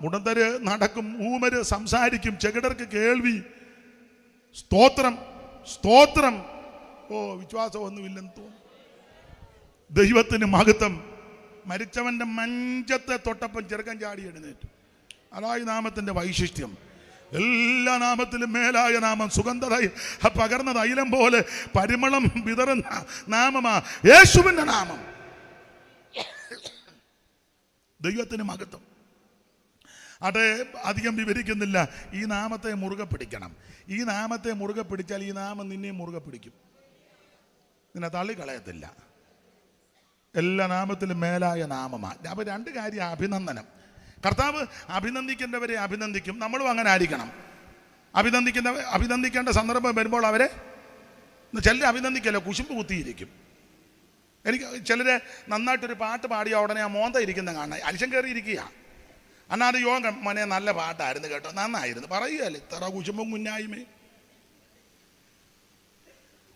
മുടന്തര് നടക്കും, ഊമര് സംസാരിക്കും, ചെകിടർക്ക് കേൾവി. സ്തോത്രം, സ്തോത്രം. ഓ, വിശ്വാസമൊന്നുമില്ലെന്ന് തോന്നുന്നു. ദൈവത്തിന് മഹത്വം. മരിച്ചവന്റെ മഞ്ചത്തെ തൊട്ടപ്പം ചെറുക്കൻ ചാടി എഴുന്നേറ്റു. അതായി നാമത്തിന്റെ വൈശിഷ്ട്യം. എല്ലാ നാമത്തിലും മേലായ നാമം, സുഗന്ധത പകർന്ന തൈലം പോലെ പരിമളം വിതറുന്ന നാമമാ യേശുവിന്റെ നാമം. ദൈവത്തിന് മഹത്വം. അതെ, അധികം വിവരിക്കുന്നില്ല. ഈ നാമത്തെ മുറുകെ പിടിക്കണം. ഈ നാമത്തെ മുറുകെ പിടിച്ചാൽ ഈ നാമം നിന്നെയും മുറുകെ പിടിക്കും, നിന്നെ തള്ളിക്കളയത്തില്ല. എല്ലാ നാമത്തിലും മേലായ നാമമാണ്. അപ്പോൾ രണ്ട് കാര്യം. കർത്താവ് അഭിനന്ദിക്കേണ്ടവരെ അഭിനന്ദിക്കും. നമ്മളും അങ്ങനെ ആയിരിക്കണം. അഭിനന്ദിക്കേണ്ട സന്ദർഭം വരുമ്പോൾ അവരെ ചിലർ അഭിനന്ദിക്കല്ലോ, കുശുമ്പ് കുത്തിയിരിക്കും. എനിക്ക് ചിലര് നന്നായിട്ടൊരു പാട്ട് പാടിയ ഉടനെ ആ മോന്ത ഇരിക്കുന്ന കാണാൻ അരിശം കയറി ഇരിക്കുക. എന്നാൽ അത് യോഗം മോനെ നല്ല പാട്ടായിരുന്നു കേട്ടോ, നന്നായിരുന്നു പറയുകയല്ലേ. ഇത്ര കുശുമ്പും കുഞ്ഞായ്മേ.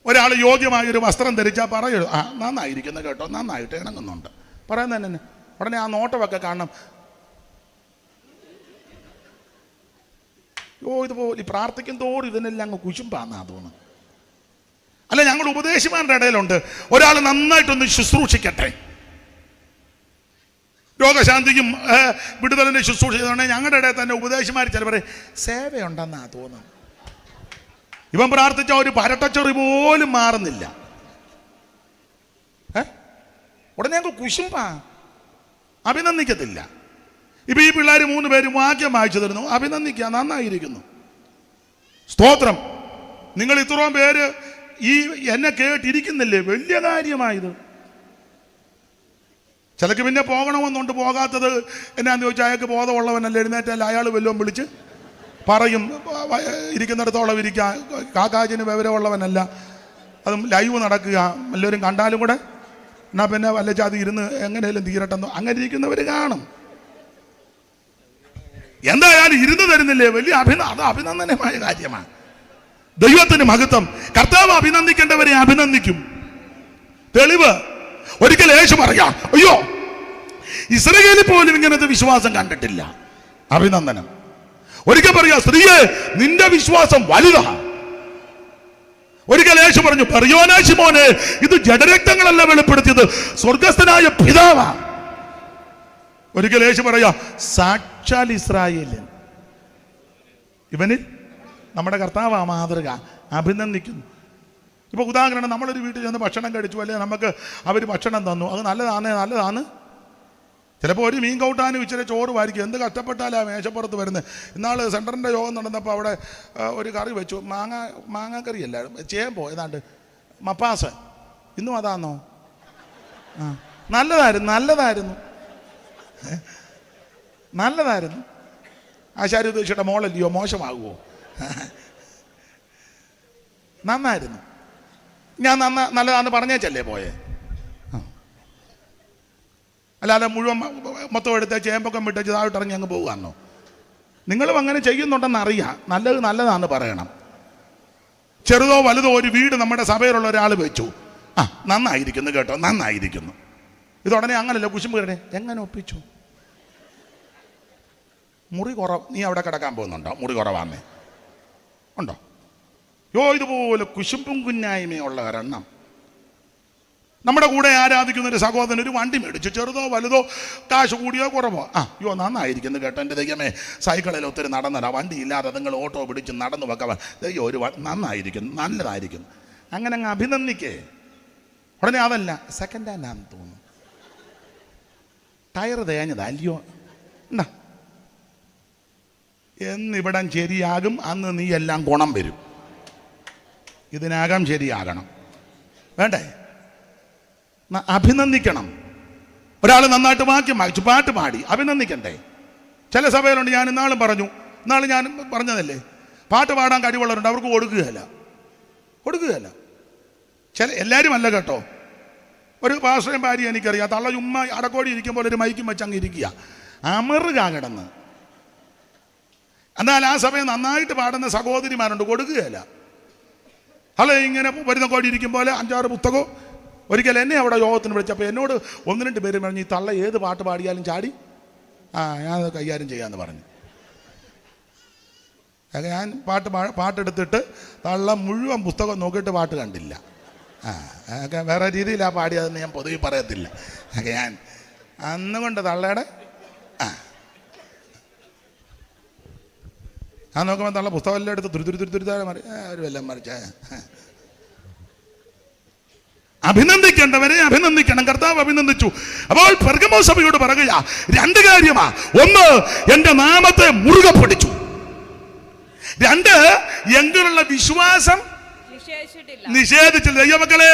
ഒരാൾ യോഗ്യമായൊരു വസ്ത്രം ധരിച്ചാൽ പറയൂ, ആ നന്നായിരിക്കുന്നു കേട്ടോ, നന്നായിട്ട് ഇണങ്ങുന്നുണ്ട് പറയുന്നത് തന്നെ. ഉടനെ ആ നോട്ടമൊക്കെ കാണണം. ഇതുപോലെ പ്രാർത്ഥിക്കും തോറും ഇതിനെല്ലാം അങ്ങ് കുശുമ്പാന്നാ തോന്നുന്നു. അല്ല, ഞങ്ങൾ ഉപദേശിമാരുടെ ഇടയിലുണ്ട്, ഒരാൾ നന്നായിട്ടൊന്ന് ശുശ്രൂഷിക്കട്ടെ, രോഗശാന്തിക്കും വിടുതലിന്റെ ശുശ്രൂഷ ചെയ്തോണ്ടെങ്കിൽ ഞങ്ങളുടെ ഇടയിൽ തന്നെ ഉപദേശിമാർ ചിലവർ സേവയുണ്ടെന്നാ തോന്നുന്നു. ഇവൻ പ്രാർത്ഥിച്ച ഒരു പരട്ടച്ചൊറി പോലും മാറുന്നില്ല. ഉടനെ ഞങ്ങൾ കുശുമ്പാ, അഭിനന്ദിക്കത്തില്ല. ഇപ്പൊ ഈ പിള്ളേർ 3 പേരും വാക്യം വായിച്ചു തരുന്നു, അഭിനന്ദിക്കുക, നന്നായിരിക്കുന്നു, സ്തോത്രം. നിങ്ങൾ ഇത്രയും പേര് ഈ എന്നെ കേട്ടിരിക്കുന്നില്ലേ, വലിയ കാര്യമായത്. ചിലക്ക് പിന്നെ പോകണമെന്നുണ്ട്, പോകാത്തത് എന്നാന്ന് ചോദിച്ചാൽ അയാൾക്ക് ബോധമുള്ളവനല്ല, എഴുന്നേറ്റല്ല അയാൾ വല്ലതും വിളിച്ച് പറയും, ഇരിക്കുന്നിടത്തോളം ഇരിക്കുക, കാക്കാജിന് വിവരമുള്ളവനല്ല. അതും ലൈവ് നടക്കുക, എല്ലാവരും കണ്ടാലും കൂടെ എന്നാ പിന്നെ വല്ല ജാതി ഇരുന്ന് എങ്ങനെയാലും തീരട്ടെന്നോ അങ്ങനെ ഇരിക്കുന്നവർ കാണും. എന്തായാലും ഇരുന്ന് തരുന്നില്ലേ, വലിയ അത് അഭിനന്ദനമായ കാര്യമാണ്. ദൈവത്തിന് മഹത്വം. കർത്താവ് അഭിനന്ദിക്കേണ്ടവരെ അഭിനന്ദിക്കും. തെളിവ്, ഒരിക്കൽ യേശു പറയാം, അയ്യോ ഇസ്രായേലിൽ പോലും ഇങ്ങനത്തെ വിശ്വാസം കണ്ടിട്ടില്ല. അഭിനന്ദനം. ഒരിക്കൽ പറയാ, സ്ത്രീയെ നിന്റെ വിശ്വാസം വലുതാ. ഒരിക്കൽ യേശു പറഞ്ഞു, പറയോനാ ശിമോനെ, ഇത് ജഡരക്തങ്ങളല്ല വെളിപ്പെടുത്തിയത്, സ്വർഗസ്ഥനായ പിതാവാ. ഒരിക്കൽ യേശു പറയാ, സാക്ഷാൽ ഇസ്രായേലൻ. ഇവനിൽ നമ്മുടെ കർത്താവാ മാതൃക. അഭിനന്ദിക്കുന്നു. ഇപ്പൊ ഉദാഹരണം, നമ്മളൊരു വീട്ടിൽ ചെന്ന് ഭക്ഷണം കഴിച്ചു, അല്ലെങ്കിൽ നമുക്ക് അവർ ഭക്ഷണം തന്നു, അത് നല്ലതാണ്. ചിലപ്പോൾ ഒരു മീൻ കൗട്ടാനും ഇച്ചിരി ചോറ് വാരിക്കും. എന്ത് കഷ്ടപ്പെട്ടാലാ മേശപ്പുറത്ത് വരുന്നത്. ഇന്നാൾ സെൻറ്ററിൻ്റെ യോഗം നടന്നപ്പോൾ അവിടെ ഒരു കറി വെച്ചു, മാങ്ങാക്കറി അല്ലായിരുന്നു, ചേമ്പോ ഏതാണ്ട് മപ്പാസ്. ഇന്നും അതാന്നോ? നല്ലതായിരുന്നു. ആശാരി ഉദ്ദേശിച്ചിട്ട മോളല്ലയോ, മോശമാകുമോ? നന്നായിരുന്നു. ഞാൻ നല്ലതാന്ന് പറഞ്ഞേച്ചല്ലേ പോയേ. അല്ലാതെ മുഴുവൻ മൊത്തം എടുത്ത് ചേമ്പൊക്കെ വിട്ടേച്ച് താഴോട്ടിറങ്ങി അങ്ങ് പോകുകയാണോ? നിങ്ങളും അങ്ങനെ ചെയ്യുന്നുണ്ടെന്ന് അറിയാം. നല്ലതാന്ന് പറയണം. ചെറുതോ വലുതോ ഒരു വീട് നമ്മുടെ സഭയിലുള്ള ഒരാൾ വെച്ചു, നന്നായിരിക്കുന്നു കേട്ടോ, നന്നായിരിക്കുന്നു. ഇതുടനെ അങ്ങനല്ല, കുശുമ്പ് കേട്ടെ, എങ്ങനെ ഒപ്പിച്ചു? മുറി കുറവ്, നീ അവിടെ കിടക്കാൻ പോകുന്നുണ്ടോ? മുറി കുറവാന്നേ ഉണ്ടോ? ഇതുപോലെ കുശുമ്പും കുഞ്ഞായ്മയുള്ള ഒരെണ്ണം. നമ്മുടെ കൂടെ ആരാധിക്കുന്ന ഒരു സഹോദരൻ ഒരു വണ്ടി മേടിച്ചു, ചെറുതോ വലുതോ, കാശ് കൂടിയോ കുറവോ, നന്നായിരിക്കുന്നു കേട്ടോ, എൻ്റെ ദൈവമേ, സൈക്കിളിൽ ഒത്തിരി നടന്നതാ, വണ്ടി ഇല്ലാതെ നിങ്ങൾ ഓട്ടോ പിടിച്ച് നടന്നു വെക്കാൻ, ഒരു നന്നായിരിക്കുന്നു, നല്ലതായിരിക്കുന്നു. അങ്ങനെ അങ്ങ് അഭിനന്ദിക്കേ. ഉടനെ അതല്ല, സെക്കൻഡ് ഹാൻഡ് ആണെന്ന് തോന്നുന്നു, ടയർ തേഞ്ഞതാ അല്ലയോ എന്താ എന്നിവിടം ശരിയാകും, അന്ന് നീ എല്ലാം ഗുണം വരും. ഇതിനകം ശരിയാകണം, വേണ്ടേ? അഭിനന്ദിക്കണം. ഒരാൾ നന്നായിട്ട് വാക്യം വായിച്ചു, പാട്ട് പാടി, അഭിനന്ദിക്കണ്ടേ? ചില സഭയിലുണ്ട്, ഞാൻ ഇന്നാളും പറഞ്ഞതല്ലേ, പാട്ട് പാടാൻ കഴിവുള്ളവരുണ്ട്, അവർക്ക് കൊടുക്കുകയല്ല. എല്ലാവരും അല്ല കേട്ടോ. ഒരു പാസ്റ്ററും ഭാര്യ എനിക്കറിയാം, തള്ള ചുമ്മാ അടക്കോടി ഇരിക്കുമ്പോൾ ഒരു മൈക്കും വെച്ച് അങ്ങ് ഇരിക്കുക, അമറുക കിടന്ന്. എന്നാൽ ആ സഭയെ നന്നായിട്ട് പാടുന്ന സഹോദരിമാരുണ്ട്, കൊടുക്കുകയല്ല. ഇങ്ങനെ വരുന്ന കോടി ഇരിക്കും പോലെ 5-6 പുസ്തകവും. ഒരിക്കൽ എന്നെ അവിടെ യോഗത്തിന് വിളിച്ചപ്പോൾ എന്നോട് 1-2 പേര് പറഞ്ഞു, ഈ തള്ള ഏത് പാട്ട് പാടിയാലും ചാടി ഞാനത് കൈകാര്യം ചെയ്യാമെന്ന് പറഞ്ഞു. ഞാൻ പാട്ടെടുത്തിട്ട് തള്ള മുഴുവൻ പുസ്തകം നോക്കിയിട്ട് പാട്ട് കണ്ടില്ല. വേറെ രീതിയിലാണ് പാടിയതെന്ന് ഞാൻ പൊതുവെ പറയത്തില്ല. ഞാൻ അന്നുകൊണ്ട് തള്ളയുടെ ഞാൻ നോക്കുമ്പോൾ തള്ള പുസ്തകം എല്ലാം എടുത്ത് തുരുതാഴെ മറി ഒരു വല്ലം മറിച്ച അഭിനന്ദിക്കേണ്ടവരെ അഭിനന്ദിക്കണം. കർത്താവ് അഭിനന്ദിച്ചു. അപ്പോൾ പെർഗമോ സഭയോട് പറയുക രണ്ട് കാര്യമാ. ഒന്ന്, എന്റെ നാമത്തെ മുറുകെ പിടിച്ചു. രണ്ട്, എങ്കിലുള്ള വിശ്വാസം നിഷേധിച്ചില്ല. ദൈവമക്കളെ,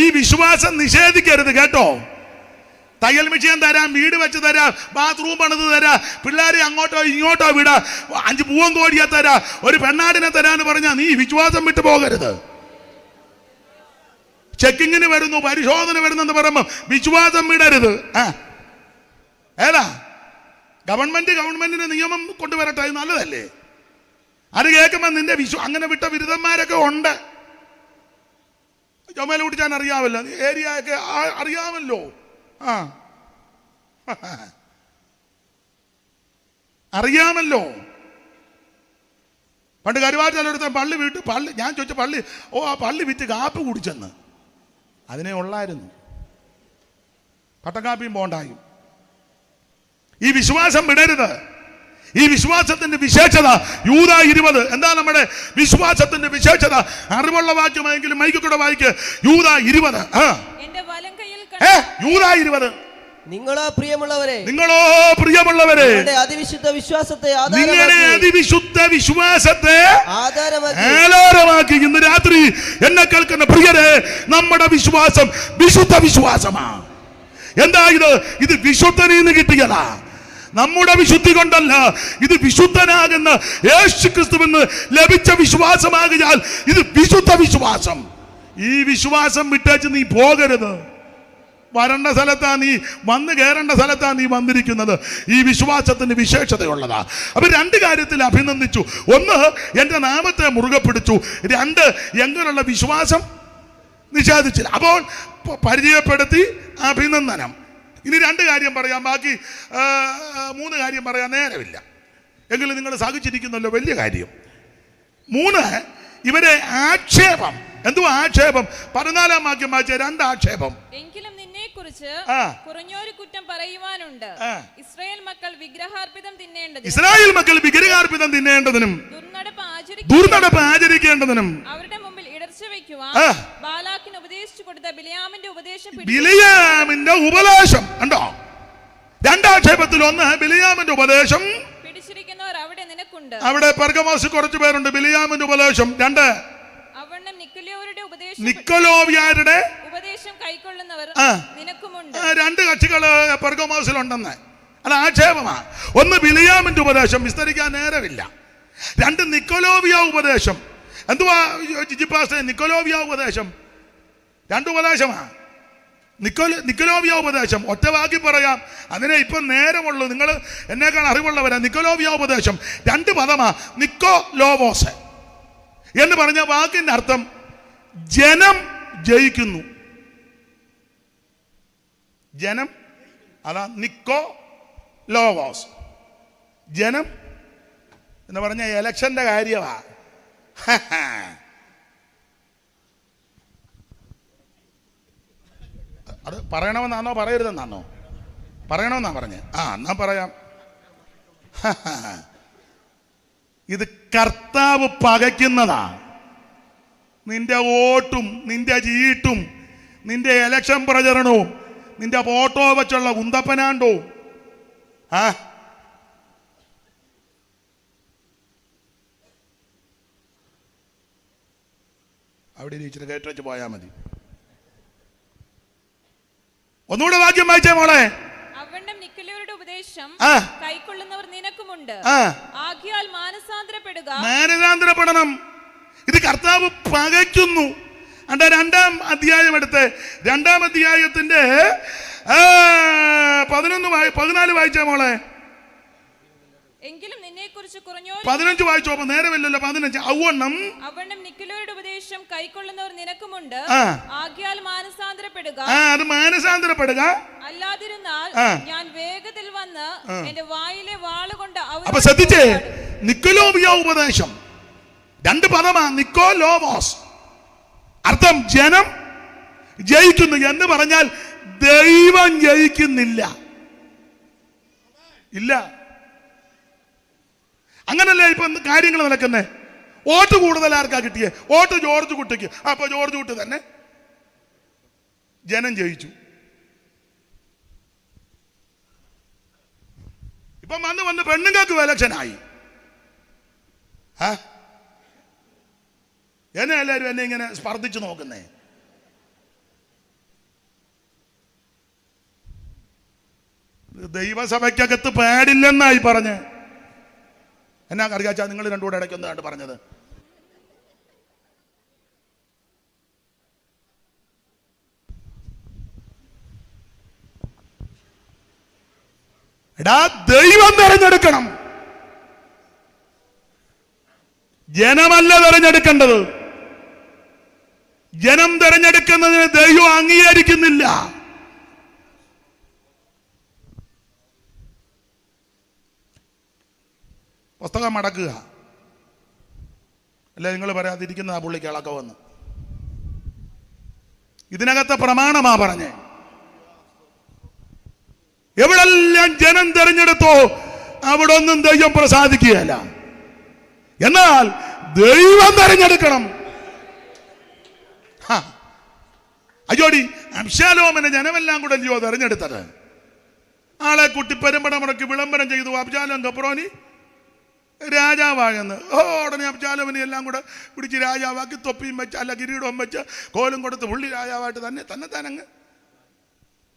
ഈ വിശ്വാസം നിഷേധിക്കരുത് കേട്ടോ. തയ്യൽ മെഷീൻ തരാം, വീട് വെച്ച് തരാം, ബാത്റൂം പണിത് തരാം, പിള്ളേരെ അങ്ങോട്ടോ ഇങ്ങോട്ടോ വിടാം, 5 പൂവൻ കോടിയെ തരാം, ഒരു പെണ്ണാടിനെ തരാന്ന് പറഞ്ഞാൽ നീ വിശ്വാസം വിട്ടു പോകരുത്. ചെക്കിങ്ങിന് വരുന്നു, പരിശോധന വരുന്നെന്ന് പറയുമ്പോൾ വിശ്വാസം വിടരുത്. ഏതാ ഗവൺമെന്റിന്റെ നിയമം കൊണ്ടുവരട്ടെ, അത് നല്ലതല്ലേ? അത് കേൾക്കുമ്പോൾ നിന്റെ അങ്ങനെ വിട്ട ബിരുദന്മാരൊക്കെ ഉണ്ട്. ചുമല കുടിച്ചാൻ അറിയാമല്ലോ, ഏരിയ ഒക്കെ അറിയാമല്ലോ. അറിയാമല്ലോ. പണ്ട് കരുവാറ്റെടുത്ത പള്ളി ഞാൻ ചോദിച്ച പള്ളി, ആ പള്ളി വിറ്റ് കാപ്പി കുടിച്ചെന്ന്. അതിനെ ഉള്ളായിരുന്നു, കട്ടക്കാപ്പിയും പോണ്ടായും. ഈ വിശ്വാസം വിടരുത്. ഈ വിശ്വാസത്തിന്റെ വിശേഷത യൂദാ 20. എന്താ നമ്മുടെ വിശ്വാസത്തിന്റെ വിശേഷത? അറിവുള്ള വാക്യമായെങ്കിലും മൈക്കൂടെ വായിക്ക്. യൂദാ 20. യൂദാ 20. നിങ്ങളോ പ്രിയമുള്ളവരെ നിങ്ങളുടെ അതിവിശുദ്ധ വിശ്വാസത്തെ ആധാരമാക്കി ഇന്ന് രാത്രി എന്നെ കേൾക്കുന്ന പ്രിയരെ, നമ്മുടെ വിശ്വാസം വിശുദ്ധ വിശ്വാസമാണ്. എന്താ ഇത് വിശുദ്ധനിൽ നിന്ന് കിട്ടിയതാ. നമ്മുടെ വിശുദ്ധി കൊണ്ടല്ല, ഇത് വിശുദ്ധനാകുന്ന യേശുക്രിസ്തുവിന് ലഭിച്ച വിശ്വാസമാകിയാൽ ഇത് വിശുദ്ധ വിശ്വാസം. ഈ വിശ്വാസം വിട്ടേച്ച് നീ പോകരുത്. വരേണ്ട സ്ഥലത്താ നീ, വന്ന് കയറേണ്ട സ്ഥലത്താ നീ വന്നിരിക്കുന്നത്. ഈ വിശ്വാസത്തിന് വിശേഷതയുള്ളതാ. അപ്പൊ രണ്ട് കാര്യത്തിൽ അഭിനന്ദിച്ചു. ഒന്ന്, എന്റെ നാമത്തെ മുറുകെ പിടിച്ചു. രണ്ട്, എങ്ങനെയുള്ള വിശ്വാസം നിഷേധിച്ചില്ല. അപ്പോൾ പരിചയപ്പെടുത്തി അഭിനന്ദനം. ഇനി രണ്ട് കാര്യം പറയാം, ബാക്കി 3 കാര്യം പറയാൻ നേരമില്ല. എങ്കിലും നിങ്ങൾ സഹിച്ചിരിക്കുന്നല്ലോ, വലിയ കാര്യം. 3, ഇവരെ ആക്ഷേപം. എന്തുവാ ആക്ഷേപം? 14-ാം വാക്യം വായിച്ച 2 ആക്ഷേപം. എങ്കിലും നിന്നെക്കുറിച്ച് കുറഞ്ഞൊരു കുറ്റം പറയുവാനുണ്ട്. ഇസ്രായേൽ മക്കൾ വിഗ്രഹാർപ്പിതം തിന്നേണ്ടതിനും ദുർനടപ്പ് ആചരിക്കേണ്ടതിനും അവരുടെ മുമ്പിൽ ഇടർച്ച വയ്ക്കുവാൻ ബാലാക്കിന് ഉപദേശിച്ചു കൊടുത്ത ബിലിയാമിന്റെ ഉപദേശം ഉണ്ടോ? 2 ആക്ഷേപത്തിൽ ഒന്ന് ബിലിയാമിന്റെ ഉപദേശം പിടിച്ചിരിക്കുന്നവർ അവിടെ നിനക്കുണ്ട്. അവിടെ പെർഗമോസിൽ കുറച്ചു പേരുണ്ട്. ബിലിയാമിന്റെ ഉപദേശം. 2, നിക്കോലോവ്യാരുടെ ഉപദേശം കൈക്കൊള്ളുന്നവർ നിനക്കുമുണ്ട്. 2 കക്ഷികള് പെർഗമോസിലുണ്ടെന്ന്. അത് ആക്ഷേപമാണ്. ഒന്ന് ബിലിയാമിന്റെ ഉപദേശം, വിസ്തരിക്കാൻ നേരമില്ല. 2 നിക്കോലോവ്യ ഉപദേശം. എന്തുവാ നിക്കോലോവ്യ ഉപദേശം? 2 ഉപദേശമാണ്. നിക്കോലോവ്യ ഉപദേശം ഒറ്റ വാക്കി പറയാം, അതിനെ ഇപ്പം നേരമുള്ളൂ. നിങ്ങൾ എന്നേക്കാൾ അറിവുള്ളവരാ. നിക്കോലോവ്യ ഉപദേശം 2 പദമാ. നിക്കോലോവോസ് എന്ന് പറഞ്ഞ വാക്കിന്റെ അർത്ഥം ജനം ജയിക്കുന്നു. ജനം, അതാ നിക്കോലോവോസ്. ജനം എന്ന് പറഞ്ഞ ഇലക്ഷന്റെ കാര്യമാ. അത് പറയണമെന്നാണോ പറയരുതെന്നാണോ? പറയണമെന്നാ പറഞ്ഞ്. എന്നാ പറയാം. ഇത് കർത്താവ് പകയ്ക്കുന്നതാ. നിന്റെ വോട്ടും നിന്റെ ചീട്ടും നിന്റെ ഇലക്ഷൻ പ്രചരണവും നിന്റെ ഫോട്ടോ വെച്ചുള്ള കുന്തപ്പനാണ്ടവും അവിടെ ഇച്ചിരി കേട്ട് വെച്ച് പോയാൽ മതി. ഒന്നുകൂടെ വാക്യം വായിച്ചേ മോളെ. ഉപദേശം കൈക്കൊള്ളുന്നവർ നിനക്കുമുണ്ട്. ആകയാൽ മാനസാന്തരപ്പെടണം. ഇത് കർത്താവ് പകയ്ക്കുന്നു. 2-ാം അധ്യായം എടുത്ത് 2-ാം അധ്യായത്തിന്റെ 14 വായിച്ച മോളെ. എങ്കിലും നിന്നെക്കുറിച്ച് കുറഞ്ഞോ 15 വായിച്ചോ, നേരമില്ലല്ലോ. 15 അവണ്ണം നിക്കലോയുടെ ഉപദേശം കൈക്കൊള്ളുന്നവർ നിനക്കുമുണ്ട്. ആകയാൽ മാനസാന്തരപ്പെടുക. അത് മാനസാന്തരപ്പെടുക. അല്ലാതിരുന്നാൽ ഞാൻ വേഗത്തിൽ വന്ന് എന്റെ വായിലെ വാളുകൊണ്ട്. അപ്പൊ ശ്രദ്ധിച്ചേ, നിക്കലോമിയ ഉപദേശം 2 പദമാണ്. നിക്കോലോമോസ്, അർത്ഥം ജനം ജയിക്കുന്നു എന്ന് പറഞ്ഞാൽ ദൈവം ജയിക്കുന്നില്ല. ഇല്ല, അങ്ങനല്ലേ ഇപ്പൊ കാര്യങ്ങൾ നടക്കുന്നേ. വോട്ട് കൂടുതൽ ആർക്കാ കിട്ടിയേ? വോട്ട് ജോർജ് കുട്ടിക്ക്. അപ്പൊ ജോർജ് കുട്ടി തന്നെ ജനം ജയിച്ചു. ഇപ്പം വന്ന് പെണ്ണുങ്ങൾക്ക് ഇലക്ഷനായി. എന്നെ എല്ലാവരും എന്നെ ഇങ്ങനെ സ്പർദ്ധിച്ചു നോക്കുന്നേ. ദൈവസഭയ്ക്കകത്ത് പാടില്ലെന്നായി പറഞ്ഞ് എന്നാ അറിയാച്ചാ നിങ്ങൾ രണ്ടുകൂടെ ഇടയ്ക്കൊന്നാണ് പറഞ്ഞത്. എടാ, ദൈവം തെരഞ്ഞെടുക്കണം, ജനമല്ല തെരഞ്ഞെടുക്കേണ്ടത്. ജനം തെരഞ്ഞെടുക്കുന്നതിന് ദൈവം അംഗീകരിക്കുന്നില്ല. പുസ്തകം മടക്കുക. അല്ല, നിങ്ങൾ പറയാതിരിക്കുന്ന ആ പുള്ളിക്ക് ഇളക്കമെന്ന്. ഇതിനകത്തെ പ്രമാണമാ പറഞ്ഞേ. എവിടെല്ലാം ജനം തെരഞ്ഞെടുത്തോ അവിടെ ഒന്നും ദൈവം പ്രസാദിക്കുകയല്ല. എന്നാൽ ദൈവം തെരഞ്ഞെടുക്കണം. അയ്യോടി, അബ്ശാലോമിനെ ജനമെല്ലാം കൂടെ അല്ലയോ തെരഞ്ഞെടുത്തത്. ആളെ കുട്ടി പെരുമ്പട മുടക്കി വിളംബരം ചെയ്തു. അബ്ശാലോം ഗബ്രോനി രാജാവായെന്ന്. ഉടനെ അബ്ശാലോമിനെ എല്ലാം കൂടെ പിടിച്ച് രാജാവാക്കി തൊപ്പിയും വെച്ച് അല്ല കിരീടവും വെച്ച് കോലും കൊടുത്ത് പുള്ളി രാജാവായിട്ട് തന്നെ തനങ്ങ്.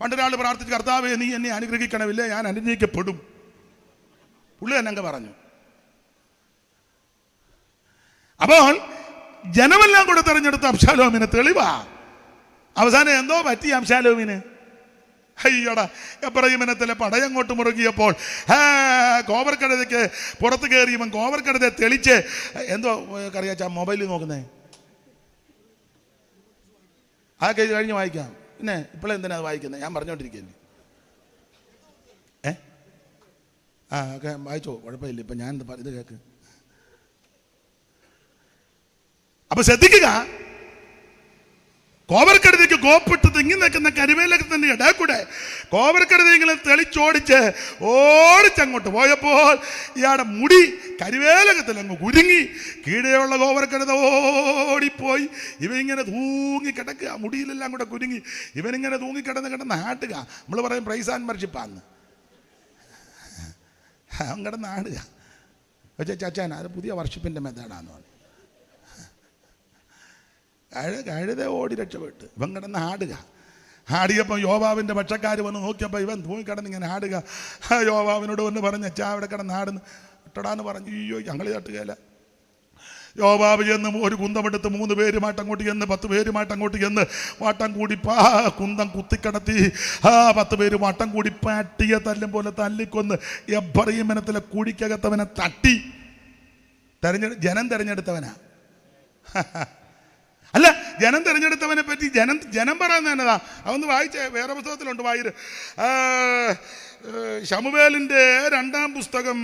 പണ്ടൊരാൾ പ്രാർത്ഥിച്ച്, കർത്താവേ നീ എന്നെ അനുഗ്രഹിക്കണമില്ലേ, ഞാൻ അനുഗ്രഹിക്കപ്പെടും. പുള്ളി തന്നെ പറഞ്ഞു. അപ്പോൾ ജനമെല്ലാം കൂടെ തെരഞ്ഞെടുത്ത അബ്ശാലോമിന് തെളിവാ. അവസാനം എന്തോ പറ്റി അബ്ശാലോമിന്. അയ്യടാ, എബ്രഹീമിനത്തിലെ പടയങ്ങോട്ട് മുറുകിയപ്പോൾ കോവർക്കഴുതയ്ക്ക് പുറത്ത് കയറിയവൻ കോവർക്കഴുതയെ തെളിച്ച് എന്തോ അറിയാച്ചാ മൊബൈലിൽ നോക്കുന്നേ. അതൊക്കെ കഴിഞ്ഞ് വായിക്കാം. പിന്നെ ഇപ്പോഴെന്തിനാ അത് വായിക്കുന്നത്? ഞാൻ പറഞ്ഞോണ്ടിരിക്കല്ലേ. ഒക്കെ വായിച്ചോ, കുഴപ്പമില്ല. ഇപ്പം ഞാൻ ഇത് കേൾക്ക്. അപ്പൊ ശ്രദ്ധിക്കുക, കോവർക്കഴുതയ്ക്ക് കോപ്പിട്ട് തിങ്ങി നിൽക്കുന്ന കരിവേലൊക്കെ തന്നെ ഇടക്കൂടെ കോവർക്കഴുതയെങ്കിലും തെളിച്ചോടിച്ച് ഓടിച്ചങ്ങോട്ട് പോയപ്പോൾ ഇയാളുടെ മുടി കരിവേലകത്തിൽ അങ്ങ് കുരുങ്ങി. കീഴെയുള്ള കോവർക്കഴുത ഓടിപ്പോയി. ഇവനിങ്ങനെ തൂങ്ങി കിടക്കുക, മുടിയിലെല്ലാം കൂടെ കുരുങ്ങി. ഇവനിങ്ങനെ തൂങ്ങിക്കിടന്ന് ആട്ടുക. നമ്മൾ പറയും പ്രൈസ് ആൻഡ് വർഷിപ്പാന്ന്. അവൻ കിടന്ന് ആടുക. പക്ഷേ ചാച്ചാൻ അത് പുതിയ വർഷിപ്പിൻ്റെ മെത്തേഡാന്ന് പറഞ്ഞു. കഴുത ഓടി രക്ഷപ്പെട്ട് ഇവൻ കിടന്ന് ആടുക. ആടിയപ്പോൾ യോവാബിൻ്റെ പക്ഷക്കാർ വന്ന് നോക്കിയപ്പോൾ ഇവൻ തൂങ്ങിക്കിടന്ന് ഇങ്ങനെ ആടുക. യോവാബിനോട് വന്ന് പറഞ്ഞ്, അച്ഛാ അവിടെ കിടന്ന് ആടുന്നു ഇട്ടടാന്ന് പറഞ്ഞു. അയ്യോ, ഞങ്ങൾ തട്ടുകയില്ല. യോവാബ് ചെന്ന് ഒരു കുന്തമെടുത്ത് 3 പേരുമായിട്ട് അങ്ങോട്ട് ചെന്ന് 10 പേരുമായിട്ട് അങ്ങോട്ട് ചെന്ന് വട്ടം കൂടി കുന്തം കുത്തിക്കടത്തി 10 പേര് വട്ടം കൂടി പാട്ടിയ തല്ലും പോലെ തല്ലിക്കൊന്ന് എബ്രഹീമിനത്തിലെ കുഴിക്കകത്തവനെ തട്ടി. ജനം തെരഞ്ഞെടുത്തവനാ. അല്ല, ജനം തെരഞ്ഞെടുത്തവനെ പറ്റി ജനം പറയുന്നത് എന്നതാ. അതൊന്ന് വായിച്ചേ, വേറെ പുസ്തകത്തിലുണ്ട്. വായിര് ശമൂവേലിൻ്റെ 2-ാം പുസ്തകം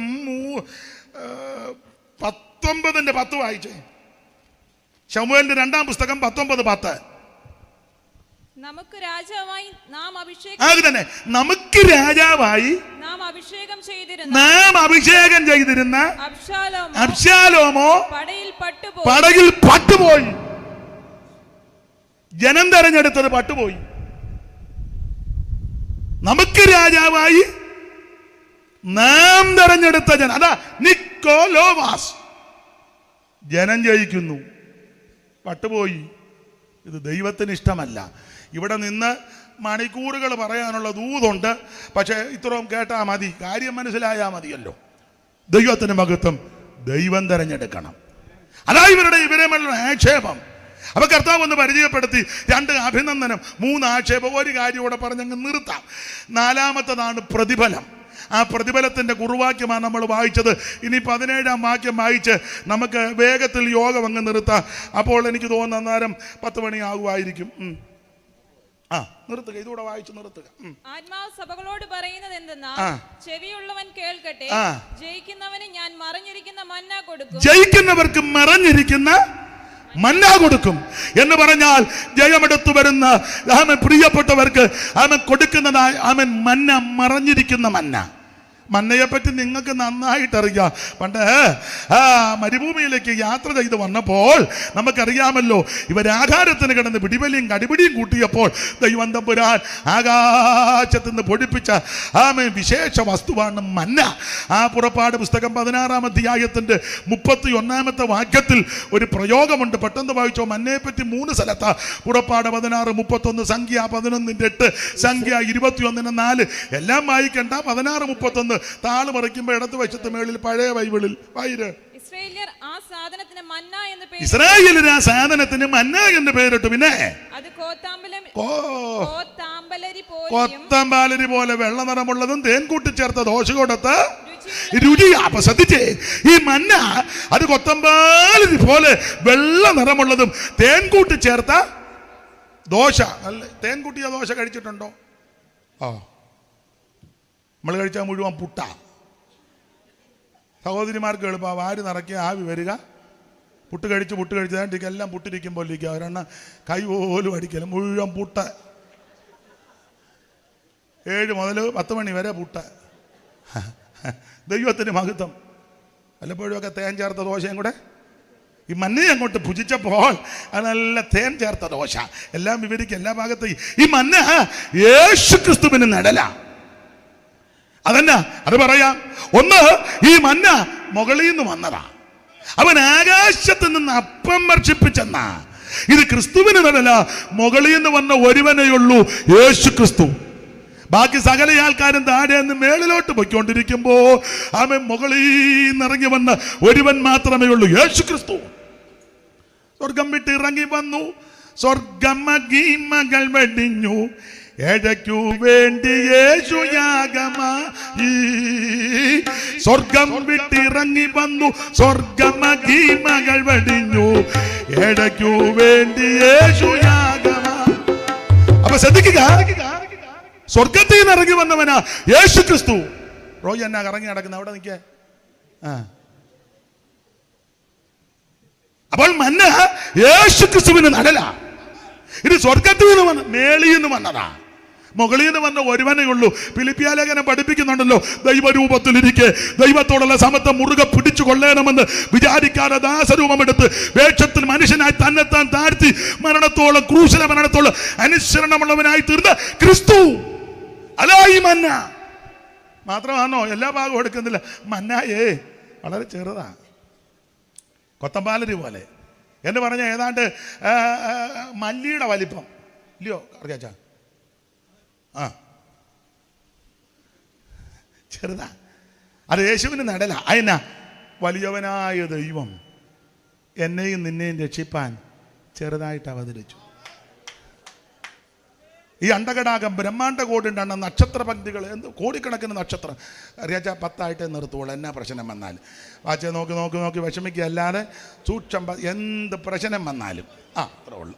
19:10 വായിച്ചേ. ശമൂവേലിന്റെ 2-ാം പുസ്തകം 19:10. നമുക്ക് രാജാവായി നാം അഭിഷേകം ചെയ്തിരുന്ന അബ്ശാലോമോ പടയിൽ പട്ടുപോയി. ജനം തെരഞ്ഞെടുത്തത് പട്ടുപോയി. നമുക്ക് രാജാവായി നാം തെരഞ്ഞെടുത്ത ജനം, അതാ നിക്കോലോമാസ്. ജനം ജയിക്കുന്നു, പട്ടുപോയി. ഇത് ദൈവത്തിന് ഇഷ്ടമല്ല. ഇവിടെ നിന്ന് മണിക്കൂറുകൾ പറയാനുള്ള ദൂതുണ്ട്. പക്ഷേ ഇത്രയും കേട്ടാൽ മതി, കാര്യം മനസ്സിലായാൽ മതിയല്ലോ. ദൈവത്തിന് മഹത്വം. ദൈവം തെരഞ്ഞെടുക്കണം. അതാ ഇവരെയുള്ള ആക്ഷേപം. അപ്പൊ കർത്താവ് ഒന്ന് പരിചയപ്പെടുത്തി. 2 അഭിനന്ദനം, 3 ആക്ഷേപം. ഒരു കാര്യം കൂടെ പറഞ്ഞങ്ങ് നിർത്താം. 4-മത്തേതാണ് പ്രതിഫലം. ആ പ്രതിഫലത്തിന്റെ കുറുവാക്യമാണ് നമ്മൾ വായിച്ചത്. ഇനി 17-ാം വാക്യം വായിച്ച് നമുക്ക് വേഗത്തിൽ യോഗം അങ്ങ് നിർത്താം. അപ്പോൾ എനിക്ക് തോന്നുന്ന അന്നേരം 10 മണിയാകുമായിരിക്കും. നിർത്തുക, ഇതുകൂടെ വായിച്ചു നിർത്തുക. ആത്മാവ് സഭകളോട് പറയുന്നത് എന്തെന്നാൽ, ചെവിയുള്ളവൻ കേൾക്കട്ടെ. ജയിക്കുന്നവന് ഞാൻ മറഞ്ഞിരിക്കുന്ന മന്ന കൊടുക്കും. ജയിക്കുന്നവർക്ക് മറഞ്ഞിരിക്കുന്ന മന്ന കൊടുക്കും എന്ന് പറഞ്ഞാൽ, ജയമെടുത്തു വരുന്ന ആമൻ പ്രിയപ്പെട്ടവർക്ക് ആമൻ കൊടുക്കുന്നതായ ആമൻ മന്ന, മറഞ്ഞിരിക്കുന്ന മന്ന. മന്നയെപ്പറ്റി നിങ്ങൾക്ക് നന്നായിട്ട് അറിയാം. പണ്ട് മരുഭൂമിയിലേക്ക് യാത്ര ചെയ്ത് വന്നപ്പോൾ നമുക്കറിയാമല്ലോ, ഇവരാഹാരത്തിന് കിടന്ന് പിടിവലിയും കടിപിടിയും കൂട്ടിയപ്പോൾ ദൈവം തമ്പുരാൻ ആകാശത്ത് നിന്ന് പൊടിപ്പിച്ച ആമേ വിശേഷ വസ്തുവാണ് മന്ന. ആ പുറപ്പാട് പുസ്തകം 16-ാം അധ്യായത്തിന്റെ 31-ാമത്തെ വാക്യത്തിൽ ഒരു പ്രയോഗമുണ്ട്. പെട്ടെന്ന് വായിച്ചോ. മന്നയെപ്പറ്റി 3 സ്ഥലത്താ. പുറപ്പാട് 16, 31, സംഖ്യ 11:8, സംഖ്യ 21:4. എല്ലാം വായിക്കണ്ട. 16, 31 താള് മറിക്കുമ്പോ ഇടത്ത് വശത്ത് മേളിൽ പഴയ ബൈബിളിൽ വായിര്. ഇസ്രായേലിയർ ആ സാധനത്തിന് മന്ന എന്ന് പേര്. ഇസ്രായേലിയർ ആ സാധനത്തിന് മന്ന എന്ന് പേരിട്ടു. പിന്നെ അത് കോത്താമ്പാലരി പോലെ വെള്ള നിറമുള്ളതും തേൻ കൂട്ടിച്ചേർത്ത ദോശ കൊടുത്ത് രുചിയാ. അപ്പൊ ശ്രദ്ധിച്ചേ, ഈ മന്ന അത് കൊത്തമ്പാലരി പോലെ വെള്ള നിറമുള്ളതും തേൻ കൂട്ടിച്ചേർത്ത ദോശ. നല്ല തേൻ കൂട്ടിയ ദോശ കഴിച്ചിട്ടുണ്ടോ? നമ്മൾ കഴിച്ചാൽ മുഴുവൻ പുട്ട. സഹോദരിമാർക്ക് എളുപ്പമാണ്. വാരി നിറയ്ക്കുക, ആവി വരിക, പുട്ട് കഴിച്ചതായിട്ട് എല്ലാം പുട്ടിരിക്കുമ്പോൾ ഇരിക്കുക. ഒരെണ്ണം കൈ പോലും അടിക്കലും, മുഴുവൻ പുട്ട. 7 മുതൽ 10 മണി വരെ പുട്ട. ദൈവത്തിന് മഹത്വം. വല്ലപ്പോഴുമൊക്കെ തേൻ ചേർത്ത ദോശയും കൂടെ. ഈ മന്നയെ അങ്ങോട്ട് ഭുജിച്ചപ്പോൾ അത് നല്ല തേൻ ചേർത്ത ദോശ. എല്ലാം വിവരിക്കുക, എല്ലാ ഭാഗത്തും. ഈ മന്ന യേശു ക്രിസ്തുവിന് നടല. അതന്നെ അത് പറയാം. ഒന്ന്, ഈ മന്ന മുകളിൽ നിന്ന് വന്നതാ. അവൻ ആകാശത്ത് നിന്ന് അപ്പം വർഷിപ്പിച്ചെന്ന. ഇത് ക്രിസ്തുവിന് നടല. മുകളിൽ നിന്ന് വന്ന ഒരുവനെയുള്ളൂ, യേശു ക്രിസ്തു. ബാക്കി സകല ആൾക്കാരും താഴെ നിന്ന് മേളിലോട്ട് പോയിക്കൊണ്ടിരിക്കുമ്പോ അവൻ മുകളിൽ നിന്നിറങ്ങി വന്ന ഒരുവൻ മാത്രമേ ഉള്ളൂ, യേശു ക്രിസ്തു. സ്വർഗം വിട്ട് ഇറങ്ങി വന്നു, സ്വർഗമഹിമകൾ വെടിഞ്ഞു, എഴയ്ക്കു വേണ്ടി യേശു യാഗമായി. സ്വർഗം വിട്ടിറങ്ങി വന്നു, സ്വർഗമഹിമകൾ വെടിഞ്ഞു, എഴയ്ക്കു വേണ്ടി യേശു യാഗമായി. അപ്പൊ ശ്രദ്ധിക്കുക, സ്വർഗത്തിൽ നിന്ന് ഇറങ്ങി വന്നവനാ യേശു ക്രിസ്തു. റോയി എന്നാ കറങ്ങി നടക്കുന്ന അവിടെ നിൽക്കേ. അപ്പോൾ മന്ന യേശു ക്രിസ്തുവിന് നടല. ഇത് സ്വർഗത്തിൽ നിന്ന് വന്ന, മേളിൽ നിന്ന് വന്നതാ. മുകളിൽ നിന്ന് വന്ന ഒരുവനേ ഉള്ളൂ. ഫിലിപ്പിയ ലേഖനം പഠിപ്പിക്കുന്നുണ്ടല്ലോ, ദൈവരൂപത്തിലിരിക്കെ ദൈവത്തോടുള്ള സമത്വം മുറുകെ പിടിച്ചു കൊള്ളണമെന്ന് വിചാരിക്കാതെ ദാസരൂപമെടുത്ത് വേഷത്തിൽ മനുഷ്യനായി തന്നെത്താൻ താഴ്ത്തി മരണത്തോളം, ക്രൂശില മരണത്തോളം അനുസരണമുള്ളവനായി തീർന്ന ക്രിസ്തു. അല്ല ഈ മന്ന മാത്രമാണോ? എല്ലാ ഭാഗവും എടുക്കുന്നില്ല. മന്നായേ വളരെ ചെറുതാ, കൊത്തമ്പാലരി പോലെ. എന്ന് പറഞ്ഞ ഏതാണ്ട് മല്ലിയുടെ വലിപ്പം ഇല്ലയോ അറിയാച്ചാ? ചെറുതാ. അത് യേശുവിന് നടല. അതിനാ വലിയവനായ ദൈവം എന്നെയും നിന്നെയും രക്ഷിപ്പാൻ ചെറുതായിട്ട് അവതരിച്ചു. ഈ അണ്ടകടാകം ബ്രഹ്മാണ്ട കോടിണ്ടാണ് നക്ഷത്ര പങ്ക്തികൾ, എന്ത് കോടിക്കണക്കിന് നക്ഷത്രം. അറിയാച്ചാ 10 നിർത്തുള്ളൂ. എന്നാ പ്രശ്നം വന്നാലും വാച്ച നോക്കി വിഷമിക്കുക, അല്ലാതെ സൂക്ഷം എന്ത് പ്രശ്നം വന്നാലും അത്രേ ഉള്ളൂ.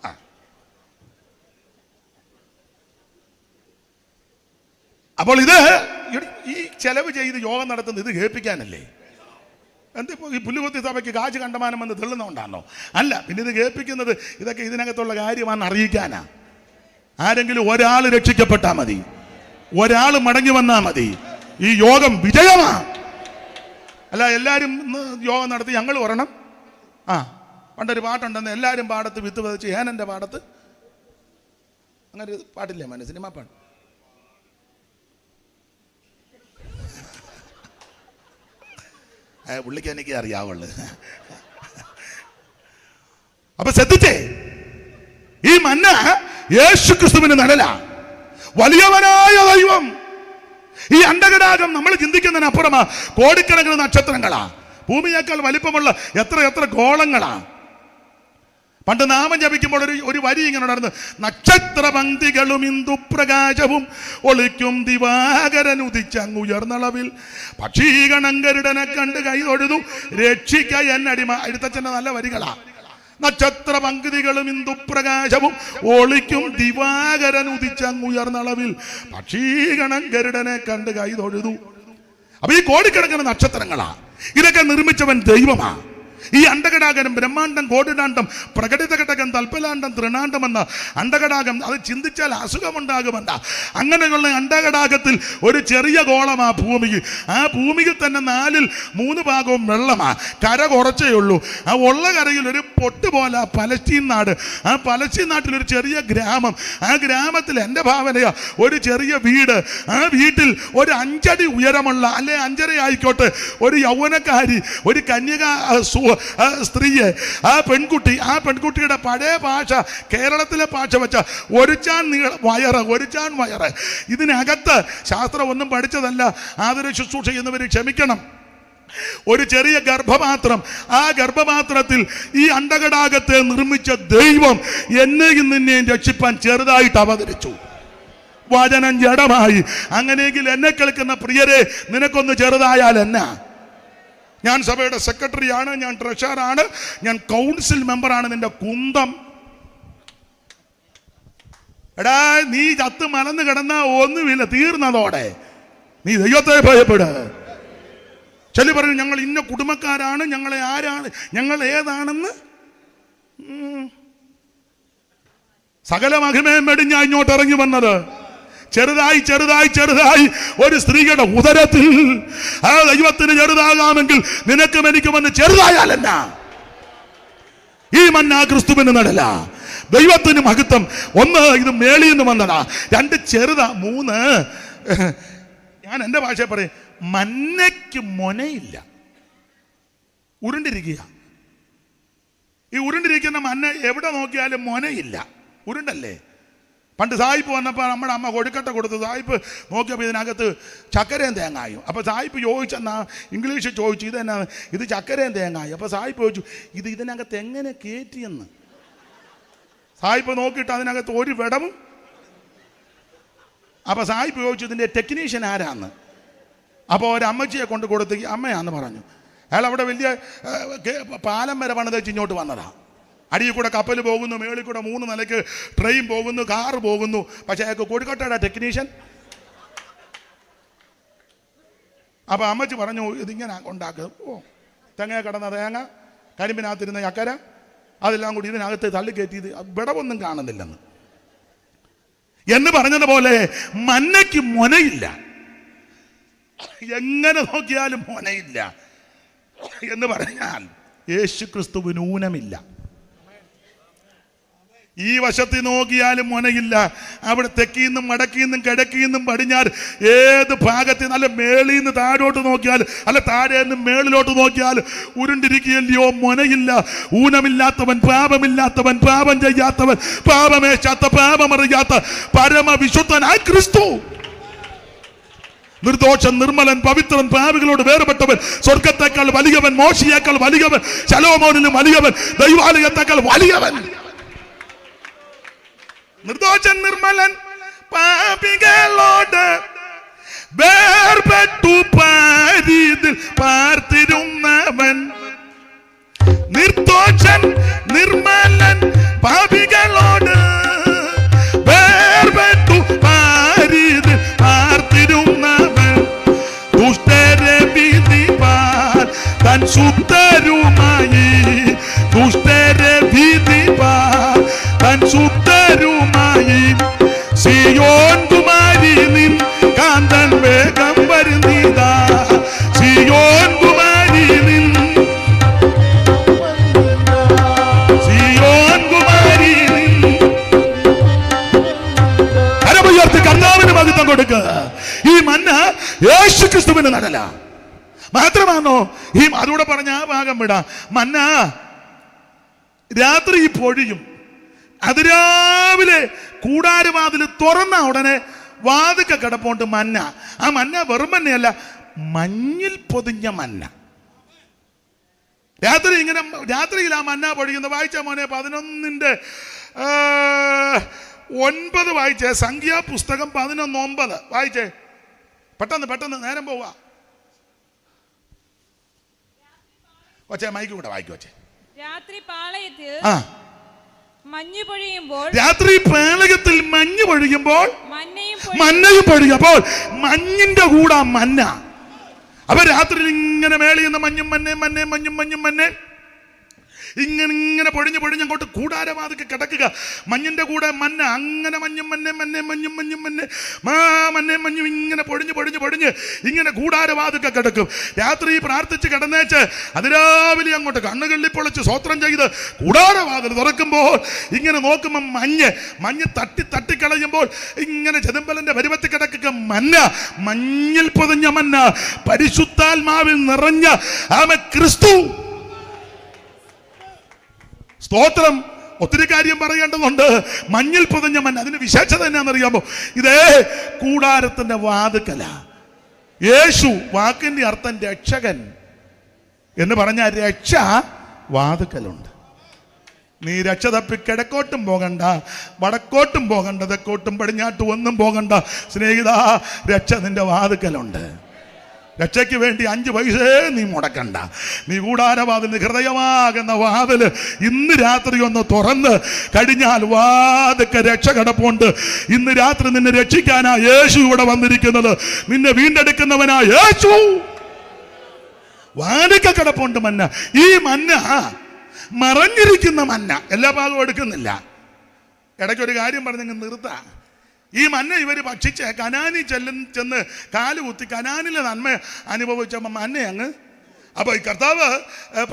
അപ്പോൾ ഇത് ഈ ചെലവ് ചെയ്ത് യോഗം നടത്തുന്നത് ഇത് കേൾപ്പിക്കാനല്ലേ? എന്തിപ്പോൾ ഈ പുല്ലുകൊത്തി സഭയ്ക്ക് കാശ് കണ്ടമാനം വന്ന് തെള്ളുന്നതുകൊണ്ടാണോ? അല്ല. പിന്നെ ഇത് കേൾപ്പിക്കുന്നത് ഇതൊക്കെ ഇതിനകത്തുള്ള കാര്യമാണെന്ന് അറിയിക്കാനാ. ആരെങ്കിലും ഒരാൾ രക്ഷിക്കപ്പെട്ടാൽ മതി, ഒരാൾ മടങ്ങി വന്നാൽ മതി, ഈ യോഗം വിജയമാ. അല്ല എല്ലാവരും യോഗം നടത്തി ഞങ്ങൾ വരണം. പണ്ടൊരു പാട്ടുണ്ടെന്ന്, എല്ലാവരും പാടത്ത് വിത്ത് പതിച്ച് ഏനൻ്റെ പാടത്ത്, അങ്ങനെ ഒരു പാട്ടില്ലേ മോനെ, സിനിമാ പാട്ട്. പുള്ളിക്ക് എനിക്ക് അറിയാവുള്ളു. അപ്പൊ ശ്രദ്ധിച്ചേ, ഈ മന്ന യേശു ക്രിസ്തുവിന് നടല. വലിയവനായ ദൈവം. ഈ അണ്ടകടാകം നമ്മൾ ചിന്തിക്കുന്നതിനപ്പുറമാ. കോടിക്കണക്കിന് നക്ഷത്രങ്ങളാ, ഭൂമിയേക്കാൾ വലിപ്പമുള്ള എത്ര ഗോളങ്ങളാ. പണ്ട് നാമം ജപിക്കുമ്പോൾ ഒരു വരി ഇങ്ങനെ ഉണ്ടായിരുന്നു: നക്ഷത്ര പങ്ക്തികളും ഇന്ദുപ്രകാശവും ഒളിക്കും ദിവാകരൻ ഉദിച്ചങ്ങുയർന്നളവിൽ പക്ഷീഗണങ്കരുടനെ കണ്ട് കൈ തൊഴുതു രക്ഷിക്ക എന്നടിമ. എഴുത്തച്ഛൻ്റെ നല്ല വരികളാ. നക്ഷത്ര പങ്ക്തികളും ഇന്ദുപ്രകാശവും ഒളിക്കും ദിവാകരൻ ഉദിച്ചങ്ങുയർന്നളവിൽ പക്ഷീഗണങ്കരുടനെ കണ്ട് കൈ തൊഴുതു. അപ്പൊ ഈ കോടിക്കണക്കിന് നക്ഷത്രങ്ങളാ. ഇതൊക്കെ നിർമ്മിച്ചവൻ ദൈവമാ. ഈ അണ്ടകടാകം, ബ്രഹ്മാണ്ടം, കോടിനാണ്ടം, പ്രകടിതഘടകം, തൽപ്പലാണ്ടം, തൃണാണ്ടം എന്ന അണ്ടകടാകം അത് ചിന്തിച്ചാൽ അസുഖമുണ്ടാകുമെന്ന അങ്ങനെയുള്ള അണ്ടകടാകത്തിൽ ഒരു ചെറിയ ഗോളമാ ഭൂമിക്ക്. ആ ഭൂമിയിൽ തന്നെ 4/3 ഭാഗവും വെള്ളമാ. കര കുറച്ചേ ഉള്ളൂ. ആ ഉള്ള കരയിൽ ഒരു പൊട്ട് പോലെ പലസ്തീൻ നാട്. ആ പലസ്തീൻ നാട്ടിൽ ഒരു ചെറിയ ഗ്രാമം. ആ ഗ്രാമത്തിൽ എൻ്റെ ഭാവനയാ ഒരു ചെറിയ വീട്. ആ വീട്ടിൽ ഒരു 5 അടി ഉയരമുള്ള, അല്ലെ 5.5 ആയിക്കോട്ടെ, ഒരു യൗവനക്കാരി, ഒരു കന്യക സ്ത്രീയെ, ആ പെൺകുട്ടിയുടെ പഴയ ഭാഷ, കേരളത്തിലെ ഭാഷ വെച്ച ഒരു ചാൺ വയറ്. ഇതിനകത്ത് ശാസ്ത്രം ഒന്നും പഠിച്ചതല്ല. ആതുര ശുശ്രൂഷ ചെയ്യുന്നവർ ക്ഷമിക്കണം. ഒരു ചെറിയ ഗർഭപാത്രം. ആ ഗർഭപാത്രത്തിൽ ഈ അണ്ടകടാകത്തെ നിർമ്മിച്ച ദൈവം എന്നെയും നിന്നെയും രക്ഷിപ്പാൻ ചെറുതായിട്ട് അവതരിച്ചു. വചനം ജഡമായി. അങ്ങനെയെങ്കിൽ എന്നെ കേൾക്കുന്ന പ്രിയരെ, നിനക്കൊന്ന് ചെറുതായാൽ എന്നാ? ഞാൻ സഭയുടെ സെക്രട്ടറിയാണ്, ഞാൻ ട്രഷററാണ്, ഞാൻ കൗൺസിൽ മെമ്പറാണ്. നിന്റെ കുന്തം. എടാ, നീ ചത്ത് മലന്ന് കിടന്ന ഒന്നുമില്ല, തീർന്നതോടെ. നീ ദൈവത്തെ ഭയപ്പെട്. ചെല്ലി പറഞ്ഞു, ഞങ്ങൾ ഇന്ന കുടുംബക്കാരാണ്, ഞങ്ങളെ ആരാണ്, ഞങ്ങൾ ഏതാണെന്ന്. സകല മഹിമയും വെടിഞ്ഞാ ഇങ്ങോട്ട് ഇറങ്ങി വന്നത്. ചെറുതായി ഒരു സ്ത്രീയുടെ ഉദരത്തിൽ ആ ദൈവത്തിന് ചെറുതാകാമെങ്കിൽ നിനക്കും എനിക്കുമെന്ന് ചെറുതായാലെന്നാ? ഈ മന്ന ക്രിസ്തുവിന് നടല. ദൈവത്തിന് മഹത്വം. 1, ഇത് മേളിൽ നിന്ന് വന്നതാ. 2, ചെറുതാ. 3, ഞാൻ എൻ്റെ ഭാഷയെ പറയും, മന്നയ്ക്ക് മൊനയില്ല, ഉരുണ്ടിരിക്കുക. ഈ ഉരുണ്ടിരിക്കുന്ന മന്ന എവിടെ നോക്കിയാലും മൊനയില്ല, ഉരുണ്ടല്ലേ. പണ്ട് സായിപ്പ് വന്നപ്പോൾ നമ്മുടെ അമ്മ കൊഴുക്കട്ട കൊടുത്തു. സായിപ്പ് നോക്കിയപ്പോൾ ഇതിനകത്ത് ചക്കരയും തേങ്ങായും. അപ്പോൾ സായിപ്പ് ചോദിച്ചെന്നാ ഇംഗ്ലീഷിൽ ചോദിച്ചു, ഇതെന്നാ? ഇത് ചക്കരയും തേങ്ങായും. അപ്പോൾ സായിപ്പ് ചോദിച്ചു, ഇതിനകത്ത് എങ്ങനെ കയറ്റിയെന്ന്. സായിപ്പ് നോക്കിയിട്ട് അതിനകത്ത് ഒരു വിടവും. അപ്പോൾ സായിപ്പ് ചോദിച്ചു, ഇതിൻ്റെ ടെക്നീഷ്യൻ ആരാന്ന്. അപ്പോൾ ഒരമ്മച്ചിയെ കൊണ്ട് കൊടുത്ത് അമ്മയാന്ന് പറഞ്ഞു. അയാൾ അവിടെ വലിയ പാലം വരെ പണിത് വെച്ച് ഇങ്ങോട്ട് വന്നതാണ്. അടിയിൽ കൂടെ കപ്പൽ പോകുന്നു, മേളിൽ കൂടെ 3 നിലയ്ക്ക് ട്രെയിൻ പോകുന്നു, കാറ് പോകുന്നു. പക്ഷേ അയാൾക്ക് കൊഴുക്കട്ടയുടെ ടെക്നീഷ്യൻ. അപ്പോൾ അമ്മച്ചി പറഞ്ഞു, ഇതിങ്ങനെ ഉണ്ടാക്കുക. തെങ്ങ കിടന്ന തേങ്ങ, കരിമ്പിനകത്തിരുന്ന ചക്കര, അതെല്ലാം കൂടി ഇതിനകത്ത് തള്ളിക്കയറ്റിയത് വിടവൊന്നും കാണുന്നില്ലെന്ന്. എന്ന് പറഞ്ഞതുപോലെ മന്നയ്ക്ക് മൊനയില്ല, എങ്ങനെ നോക്കിയാലും മൊനയില്ല. എന്ന് പറഞ്ഞാൽ യേശു ക്രിസ്തുവിന് ഊനമില്ല. ഈ വശത്ത് നോക്കിയാലും മൊനയില്ല. അവിടെ തെക്കിന്നും വടക്കിന്നും കിഴക്കിന്നും പടിഞ്ഞാറ് ഏത് ഭാഗത്ത്, നല്ല മേളിൽ നിന്ന് താഴോട്ട് നോക്കിയാൽ, അല്ല താഴെ നിന്ന് മേളിലോട്ട് നോക്കിയാൽ ഉരുണ്ടിരിക്കുകയല്ലയോ, മൊനയില്ല. ഊനമില്ലാത്തവൻ, പാപമില്ലാത്തവൻ, പാപം ചെയ്യാത്തവൻ, പാപമേശാത്ത, പാപമറിയാത്ത പരമവിശുദ്ധനായ ക്രിസ്തു. നിർദോഷൻ, നിർമ്മലൻ, പവിത്രൻ, പാപികളോട് വേർപെട്ടവൻ, സ്വർഗത്തേക്കാൾ വലിയവൻ, മോശയേക്കാൾ വലിയവൻ, ശലോമോനിലും വലിയവൻ, ദൈവാലയത്തേക്കാൾ വലിയവൻ. നിർദോഷൻ, നിർമ്മലൻ, പാപികളോട് വേർപെട്ടു പാരിതിൽ പാർത്തിരുന്നവൻ. നിർദോഷൻ, നിർമ്മലൻ, പാപികളോട് വേർപെട്ടു പാരിതിൽ പാർത്തിരുന്നവൻ. ദുഷ്ടരെ വിധിപ്പാൻ തൻ സുത്തരുമായി, ദുഷ്ടരെ വിധിപ്പാൻ തൻ സുത്തരുമായി. സിയോൻ കുമാരി നിൻ കാന്തൻ വേഗം വരുന്നീതാ. സിയോൻ കുമാരി നിൻ, സിയോൻ കുമാരി നിൻ. കരമുയർത്തി കർത്താവിന് മഹത്വം കൊടുക്കുക. ഈ മന്ന യേശു ക്രിസ്തുവിന് നടല. മാത്രമാണോ ഈ അതുകൂടെ പറഞ്ഞ ആ ഭാഗം വിടാ. മന്ന രാത്രി പൊഴിയും, അതിരാവിലെ കൂടാരവാതിൽ തുറന്ന ഉടനെ വാതിക്ക കിടപ്പോണ്ട് മന്ന. ആ മന്ന വെറും മന്നയല്ല, മഞ്ഞിൽ പൊതിഞ്ഞ മന്ന. രാത്രിയിൽ ആ മന്ന പൊഴിക്കുന്ന. വായിച്ച മോനെ 11:9 വായിച്ചേ. സംഖ്യാപുസ്തകം 11:9 വായിച്ചേ. പെട്ടെന്ന് നേരം പോവാ. കൊച്ചേ മൈക്ക് കൂടെ വായിക്കും കൊച്ചേ. രാത്രി പാളയത്തിൽ മഞ്ഞ് പൊഴിയുമ്പോൾ, രാത്രി പാളയത്തിൽ മഞ്ഞ് പൊഴിയുമ്പോൾ മന്നയും പൊഴിയും. അപ്പോൾ മഞ്ഞിന്റെ കൂടെ മന്ന. അപ്പൊ രാത്രി ഇങ്ങനെ മേളിയുന്ന മഞ്ഞും മഞ്ഞേ ഇങ്ങനെ പൊഴിഞ്ഞ് അങ്ങോട്ട് കൂടാരവാതിക്ക് കിടക്കുക. മഞ്ഞിന്റെ കൂടെ മന്ന. അങ്ങനെ മഞ്ഞും ഇങ്ങനെ പൊഴിഞ്ഞ് ഇങ്ങനെ കൂടാരവാതിക്ക് കിടക്കും. രാത്രി പ്രാർത്ഥിച്ച് കിടന്നേച്ച് അതിരാവിലെ അങ്ങോട്ട് കണ്ണുകളിൽ പൊളിച്ച് സ്വോത്രം ചെയ്ത് കൂടാരവാതിൽ തുറക്കുമ്പോൾ ഇങ്ങനെ നോക്കുമ്പോൾ മഞ്ഞ് തട്ടിക്കളയുമ്പോൾ ഇങ്ങനെ ചെതുമ്പലിന്റെ പരുവത്തിൽ കിടക്കുക മന്ന. മഞ്ഞിൽ പൊതിഞ്ഞ മന്ന, പരിശുദ്ധാത്മാവിൽ നിറഞ്ഞ ക്രിസ്തു. സ്തോത്രം. ഒത്തിരി കാര്യം പറയേണ്ടതുണ്ട്. മഞ്ഞിൽ പൊതിഞ്ഞ മഞ്ഞ, അതിന് വിശേഷത എന്നാണെന്നറിയാമോ? ഇതേ കൂടാരത്തിന്റെ വാതുക്കല. യേശു വാക്കിന്റെ അർത്ഥം രക്ഷകൻ എന്ന് പറഞ്ഞാൽ രക്ഷ വാതുക്കലുണ്ട്. നീ രക്ഷ തപ്പി കിഴക്കോട്ടും പോകണ്ട, വടക്കോട്ടും പോകണ്ട, തെക്കോട്ടും പടിഞ്ഞാട്ടും ഒന്നും പോകണ്ട സ്നേഹിത. രക്ഷ നിന്റെ വാതുക്കലുണ്ട്. രക്ഷയ്ക്ക് വേണ്ടി 5 പൈസേ നീ മുടക്കണ്ട. നീ കൂടാരവാതിൽ, ഹൃദയമാകുന്ന വാതില് ഇന്ന് രാത്രി ഒന്ന് തുറന്ന് കഴിഞ്ഞാൽ വാതുക്ക രക്ഷ കിടപ്പുണ്ട്. ഇന്ന് രാത്രി നിന്നെ രക്ഷിക്കാനാ യേശു ഇവിടെ വന്നിരിക്കുന്നത്. നിന്നെ വീണ്ടെടുക്കുന്നവനാ യേശു. വാതുക്ക കിടപ്പുണ്ട് മന്ന. ഈ മന്ന മറഞ്ഞിരിക്കുന്ന മന്ന. എല്ലാ ഭാഗവും എടുക്കുന്നില്ല. ഇടയ്ക്കൊരു കാര്യം പറഞ്ഞ് നിർത്താം. ഈ മന്ന ഇവർ ഭക്ഷിച്ച് കനാനി ചെന്ന് കാല് കുത്തി കനാനിലെ നന്മ അനുഭവിച്ചപ്പോൾ മന്ന അങ്ങ്. അപ്പോൾ ഈ കർത്താവ്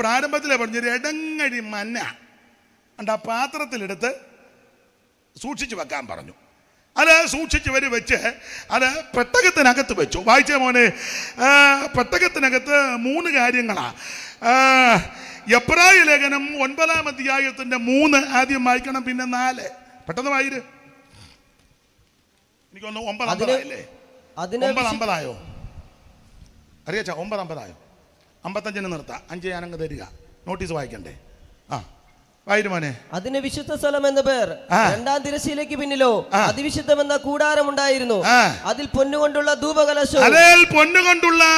പ്രാരംഭത്തിലെ പറഞ്ഞൊരു ഇടങ്ങഴി മന്ന ആ പാത്രത്തിലെടുത്ത് സൂക്ഷിച്ച് വെക്കാൻ പറഞ്ഞു. അത് സൂക്ഷിച്ച് വെച്ച് അത് പെട്ടകത്തിനകത്ത് വെച്ചു. വായിച്ച മോനെ, പെട്ടകത്തിനകത്ത് 3 കാര്യങ്ങളാ. എബ്രായ ലേഖനം 9-ാം അധ്യായത്തിന്റെ 3 ആദ്യം വായിക്കണം, പിന്നെ 4. പെട്ടെന്ന് വായിര്. എനിക്കൊന്ന് 9:50 9:50 അറിയാച്ചാ? 9:50 55 നിർത്താം. 5 ഞാനങ്ങ് തരിക. നോട്ടീസ് വായിക്കണ്ടേ? വായിരുമോനെ. അതിന് വിശുദ്ധ സ്ഥലം എന്ന പേർ. 2-ാം തിരശ്ശീലയ്ക്ക് പിന്നിലോ അതിവിശുദ്ധമെന്ന കൂടാരമുണ്ടായിരുന്നു. അതിൽ പൊന്നുകൊണ്ടുള്ള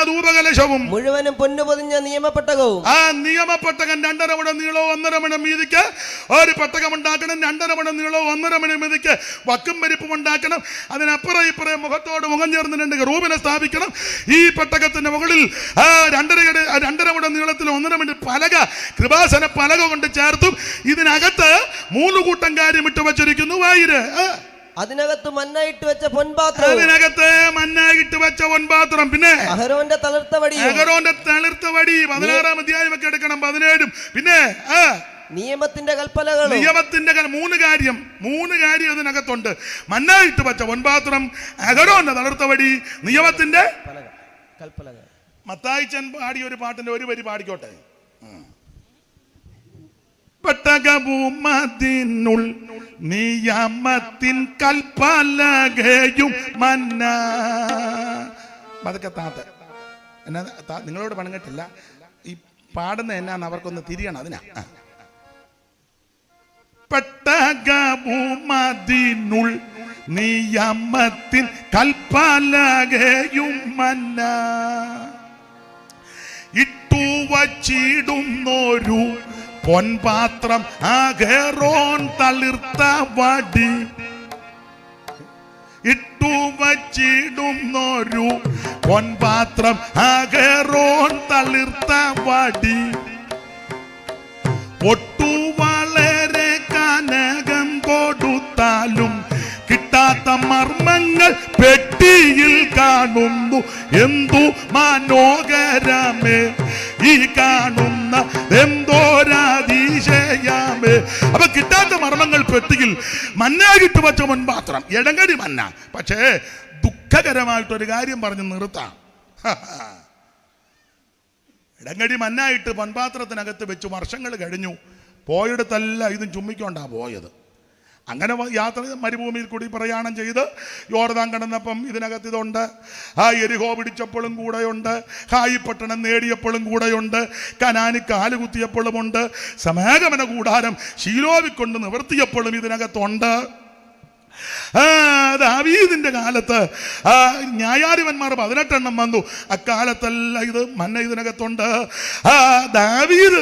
ധൂപകലശവും മുഴുവനും പൊന്നു പൊതിഞ്ഞ നിയമപ്പെട്ടകവും. ആ നിയമപ്പെട്ടകം 2.5 മുഴം നീളവും 1.5 മുഴം വീതിക്ക് ഒരു പെട്ടകം ഉണ്ടാക്കണം. 2.5 മുഴം നീളവും 1.5 മുഴം വീതിക്ക് വക്കും പരിപ്പും ഉണ്ടാക്കണം. അതിനപ്പുറം ഇപ്പുറം മുഖത്തോട് മുഖം ചേർന്ന് 2 റൂമിനെ സ്ഥാപിക്കണം. ഈ പെട്ടകത്തിന്റെ മുകളിൽ 2.5 മുഴം നീളത്തിൽ 1.5 മുഴം പലക, കൃപാസന പലക കൊണ്ട് ചേർത്തും ഇതിനകത്ത് 3 കൂട്ടം കാര്യം ഇട്ട് വെച്ചിരിക്കുന്നു. വായിര്. അതിനകത്ത് മന്നായിട്ട് വെച്ച പൊൻപാത്രം. പിന്നെ അഹരോന്റെ തളിർത്ത വടി. 16-ാം അധ്യായം ഒക്കെ എടുക്കണം. 17. പിന്നെ നിയമത്തിന്റെ കൽപ്പനകൾ. 3 കാര്യം ഇതിനകത്തുണ്ട്. മന്നായിട്ട് വെച്ച പൊൻപാത്രം, അഹരോന്റെ തളിർത്ത വടി, നിയമത്തിന്റെ കൽപ്പനകൾ. മത്തായിച്ചൻ പാടിയ ഒരു പാട്ടിന്റെ ഒരു വരി പാടിക്കോട്ടെ. പെട്ടകഭൂമത്തിനുൾ നിയമത്തിൻ കൽപ്പലകയും മന്ന. അതൊക്കെ എന്നാ നിങ്ങളോട് പണങ്ങിട്ടില്ല. ഈ പാടുന്ന എന്നാന്ന് അവർക്കൊന്ന് തിരിയണം. അതിനാ പെട്ടകഭൂമത്തിനുൾ നിയമത്തിൻ കൽപ്പലകയും മന്ന. ഇട്ടുവച്ചിടുന്നൊരു പൊൻപാത്രം, അഹരോൻ തളിർത്ത വടി. ഇട്ടുവച്ചിടുന്നൊരു പൊൻപാത്രം, അഹരോൻ തളിർത്ത വടി. ഒട്ടു വളരെ കനകം കൊടുത്താലും കിട്ടാത്ത മർമ്മങ്ങൾ പെട്ടിയിൽ കാണുന്നു. എന്തു മനോഹരമേ ഈ കാണുന്ന, എന്തോരാതിശയമേ. അപ്പൊ കിട്ടാത്ത മർമ്മങ്ങൾ പെട്ടിയിൽ. മന്നായിട്ട് വച്ച പൊൻപാത്രം, ഇടങ്ങടി മന്ന. പക്ഷേ ദുഃഖകരമായിട്ടൊരു കാര്യം പറഞ്ഞ് നിർത്താം. ഇടങ്ങടി മന്നായിട്ട് പൊൻപാത്രത്തിനകത്ത് വെച്ച് വർഷങ്ങൾ കഴിഞ്ഞു. പോയിടത്തല്ല ഇതും ചുമ്മിക്കൊണ്ടാ പോയത്. അങ്ങനെ യാത്ര മരുഭൂമിയിൽ കൂടി പ്രയാണം ചെയ്ത് യോർദാൻ കടന്നപ്പം ഇതിനകത്ത് ഇതുണ്ട്. യെരിഹോ പിടിച്ചപ്പോഴും കൂടെയുണ്ട്, ഹായി പട്ടണം നേടിയപ്പോഴും കൂടെയുണ്ട്, കനാനി കാലുകുത്തിയപ്പോഴുമുണ്ട്, സമാഗമന കൂടാരം ശീലോവിൽ കൊണ്ട് നിവർത്തിയപ്പോഴും ഇതിനകത്തുണ്ട്. ദാവീദിന്റെ കാലത്ത് ന്യായാധിപന്മാർ 18 വന്നു. അക്കാലത്തല്ല ഇത് മന്ന ഇതിനകത്തുണ്ട്. ദാവീദ്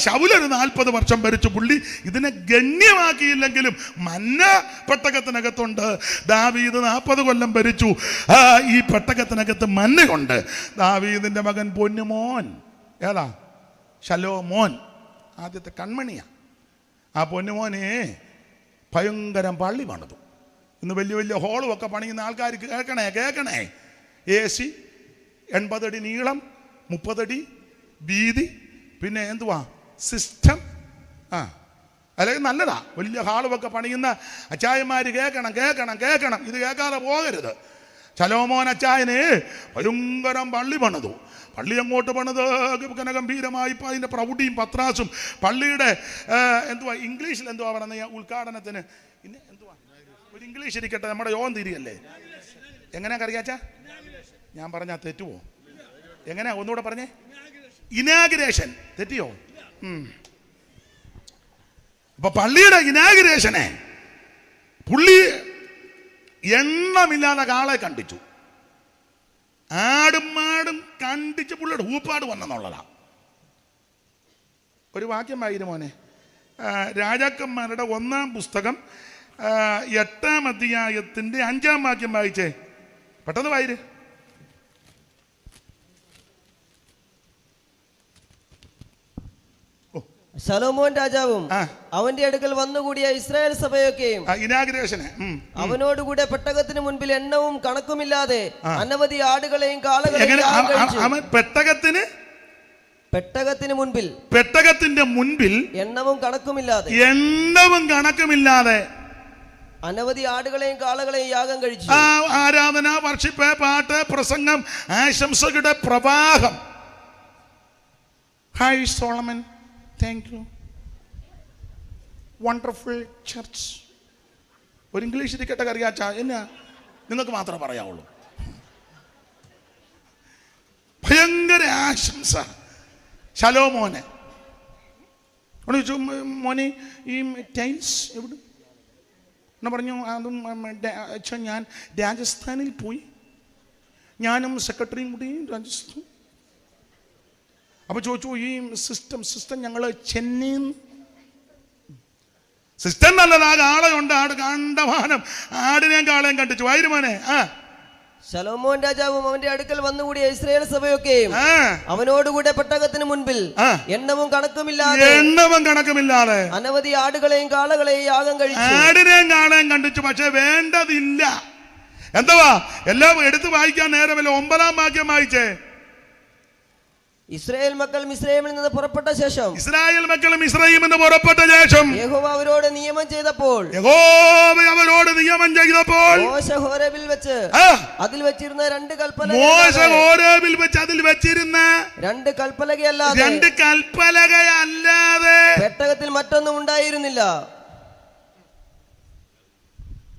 ശൗലൊരു 40 വർഷം ഭരിച്ചു. പുള്ളി ഇതിനെ ഗണ്യമാക്കിയില്ലെങ്കിലും മന്ന പെട്ടകത്തിനകത്തുണ്ട്. ദാവീദ് 40 കൊല്ലം ഭരിച്ചു. ഈ പെട്ടകത്തിനകത്ത് മന്നയുണ്ട്. ദാവീദിന്റെ മകൻ പൊന്നുമോൻ ഏതാ? ശലോമോൻ, ആദ്യത്തെ കൺമണിയാ. ആ പൊന്നുമോനെ ഭയങ്കരം പള്ളി പണിതു. ഇന്ന് വലിയ വലിയ ഹോളും ഒക്കെ പണിയുന്ന ആൾക്കാർ കേൾക്കണേ. AC 80 അടി നീളം, 30 അടി വീതി, പിന്നെ എന്തുവാ സിസ്റ്റം. അല്ലെങ്കിൽ നല്ലതാ. വലിയ ഹാളുമൊക്കെ പണിയുന്ന അച്ചായന്മാർ കേൾക്കണം. ഇത് കേൾക്കാതെ പോകരുത്. ശലോമോൻ അച്ചായന് ഭയങ്കരം പള്ളി പണിതു. പള്ളി അങ്ങോട്ട് പണിത് ഗംഭീരമായി. ഇപ്പം അതിൻ്റെ പ്രൗഢിയും പത്രാസും പള്ളിയുടെ എന്തുവാ ഇംഗ്ലീഷിൽ എന്തുവാ പറയുന്നത് ഉദ്ഘാടനത്തിന്? പിന്നെ എന്തുവാ ഒരു ഇംഗ്ലീഷ് ഇരിക്കട്ടെ, നമ്മുടെ യോഗം തിരിയല്ലേ? എങ്ങനെയാ കറിയാച്ചാ? ഞാൻ പറഞ്ഞാൽ തെറ്റുവോ? എങ്ങനെയാ ഒന്നുകൂടെ പറഞ്ഞേ? ഇനാഗുറേഷൻ തെറ്റിയോ? അപ്പൊ പള്ളിയുടെ ഇനാഗുറേഷനെ പുള്ളി എണ്ണമില്ലാതെ കാളെ കണ്ടിച്ചു. ആടും മാടും കണ്ടിച്ച് പുള്ളിയുടെ ഊപ്പാട് വന്നെന്നുള്ളതാ. ഒരു വാക്യം വായിരു മോനെ. രാജാക്കന്മാരുടെ 1-ാം പുസ്തകം 8-ാം അധ്യായത്തിന്റെ 5-ാം വാക്യം വായിച്ചേ. പെട്ടെന്ന് വായിര്. ശലോമോൻ രാജാവും അവന്റെ അടുക്കൽ വന്നുകൂടിയ ഇസ്രായേൽ സഭയൊക്കെയും ഇനാഗുറേഷന് അവനോടുകൂടെ പെട്ടകത്തിന് മുൻപിൽ എണ്ണവും കണക്കുമില്ലാതെ അനവധി ആടുകളെയും കാളകളെയും പെട്ടകത്തിന് മുൻപിൽ പെട്ടകത്തിന്റെ മുൻപിൽ എണ്ണവും കണക്കുമില്ലാതെ അനവധി ആടുകളെയും കാളകളെയും യാഗം കഴിച്ചു. ആരാധന, വർഷിപ്പ്, പാട്ട്, പ്രസംഗം, ആശംസകളുടെ പ്രവാഹം. Hi Solomon, thank you, wonderful church. ഒരു ഇംഗ്ലീഷ് ഇരിക്കട്ടെ കറിയാച്ച, എന്നാ നിങ്ങൾക്ക് മാത്രമേ പറയാവുള്ളൂ. ഭയങ്കര ആശംസ ശലോമോനെ. മോനെ ഈ ടൈൽസ് എവിടെ എന്ന് പറഞ്ഞു. അതും ഞാൻ രാജസ്ഥാനിൽ പോയി, ഞാനും സെക്രട്ടറിയും കൂടി രാജസ്ഥാൻ. അപ്പൊ ചോദിച്ചു ഈ സിസ്റ്റം ഞങ്ങള് ചെന്നൈ. സിസ്റ്റം നല്ലത്. ആളെയുണ്ട്, ആട് കണ്ടമാനം ആടിനെയും കാളയും കണ്ടിച്ചു. ആയിരുമോനെ. ശലോമോൻ രാജാവും അവന്റെ അടുക്കൽ വന്നുകൂടിയ ഇസ്രായേൽ സഭയൊക്കെയും അവനോടുകൂടെ പെട്ടകത്തിന് മുൻപിൽ എണ്ണവും കണക്കുമില്ലാതെ അനവധി ആടുകളെയും കാളകളെയും യാഗം കഴിച്ചു. ആടിനെയും കാളയും കണ്ടിച്ചു. പക്ഷെ വേണ്ടതില്ല. എന്തുവാ? എല്ലാം എടുത്ത് വായിക്കാൻ നേരമല്ല. 9-ാം വാക്യം വായിച്ചേ. ഇസ്രായേൽ മക്കൾ മിസ്രയീമിൽ നിന്ന് പുറപ്പെട്ട ശേഷം യഹോവ അവരോട് നിയമം ചെയ്തപ്പോൾ മോശ ഹോരേബിൽ വെച്ച് അതിൽ വെച്ചിരുന്ന 2 കൽപ്പലകയല്ലാതെ പെട്ടകത്തിൽ മറ്റൊന്നും ഉണ്ടായിരുന്നില്ല.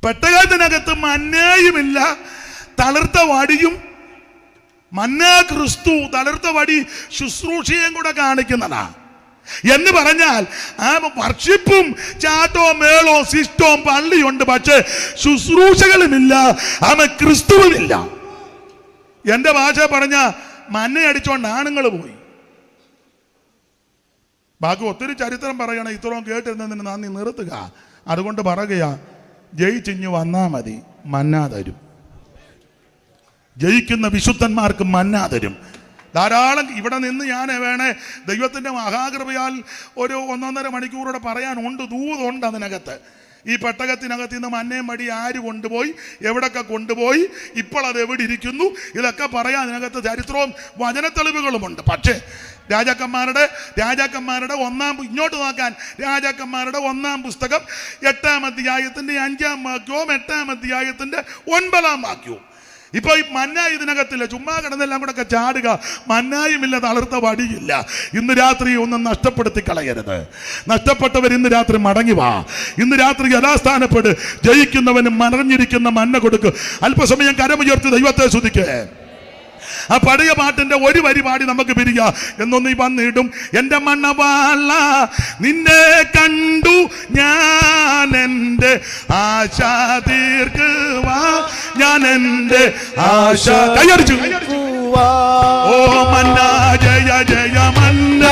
പെട്ടകത്തിനകത്ത് മന്നയുമില്ല, തളിർത്ത വടിയും. മന്ന ക്രിസ്തു തളിർത്ത വടി ശുശ്രൂഷയും കൂടെ കാണിക്കുന്നതാ. എന്ന് പറഞ്ഞാൽ ആ വർഷിപ്പും ചാട്ടവും മേളവും സിസ്റ്റവും പള്ളിയുണ്ട്, പക്ഷെ ശുശ്രൂഷകളുമില്ല, ക്രിസ്തുവിനില്ല. എന്റെ ഭാഷ പറഞ്ഞ മന്നയടിച്ചോണ്ട് ആണുങ്ങൾ പോയി. ബാക്കി ഒത്തിരി ചരിത്രം പറയണം. ഇത്രയും കേട്ടിരുന്നതിന് നന്ദി, നിർത്തുക. അതുകൊണ്ട് പറയുക, ജയിച്ചിഞ്ഞു വന്നാ മതി, മന്ന തരും. ജയിക്കുന്ന വിശുദ്ധന്മാർക്ക് മന്ന തരും ധാരാളം. ഇവിടെ നിന്ന് ഞാൻ വേണേ ദൈവത്തിൻ്റെ മഹാകൃപയാൽ ഒരു 1.5 മണിക്കൂറോടെ പറയാനുണ്ട്, ദൂതുണ്ട് അതിനകത്ത്. ഈ പെട്ടകത്തിനകത്ത് നിന്ന് മന്നയും മടി ആര് കൊണ്ടുപോയി, എവിടൊക്കെ കൊണ്ടുപോയി, ഇപ്പോൾ അത് എവിടെ ഇരിക്കുന്നു, ഇതൊക്കെ പറയാൻ അതിനകത്ത് ചരിത്രവും വചനത്തെളിവുകളുമുണ്ട്. പക്ഷേ രാജാക്കന്മാരുടെ ഇങ്ങോട്ട് നോക്കാൻ രാജാക്കന്മാരുടെ 1-ാം പുസ്തകം 8-ാം അധ്യായത്തിൻ്റെ 5-ാം വാക്യവും 8-ാം അധ്യായത്തിൻ്റെ 9-ാം വാക്യവും ഇപ്പൊ ഈ മന്നായി ഇതിനകത്തില്ല, ചുമ്മാ കിടന്നെല്ലാം കൂടെ ഒക്കെ ചാടുക. മന്നായുമില്ല, തളർത്ത വടിയില്ല. ഇന്ന് രാത്രി ഒന്നും നഷ്ടപ്പെടുത്തി കളയരുത്. നഷ്ടപ്പെട്ടവർ ഇന്ന് രാത്രി മടങ്ങി വാ. ഇന്ന് രാത്രി യഥാസ്ഥാനപ്പെട്ട് ജയിക്കുന്നവന് മറഞ്ഞിരിക്കുന്ന മന്ന കൊടുക്ക്. അല്പസമയം കരമുയർത്തി ദൈവത്തെ സ്തുതിക്ക്. ആ പഴയ പാട്ടിന്റെ ഒരു വരി പാടി നമുക്ക് പിരിയാ. എന്നൊന്ന് ഈ വന്നിടും. എന്റെ മണ്ണവാള നിന്നെ കണ്ടു ഞാൻ എൻ്റെ ആശ തീർക്കുവാ, ഞാൻ എൻ്റെ ആശ കൈയടിച്ചു. ഓ മന്ന ജയ ജയ മന്ന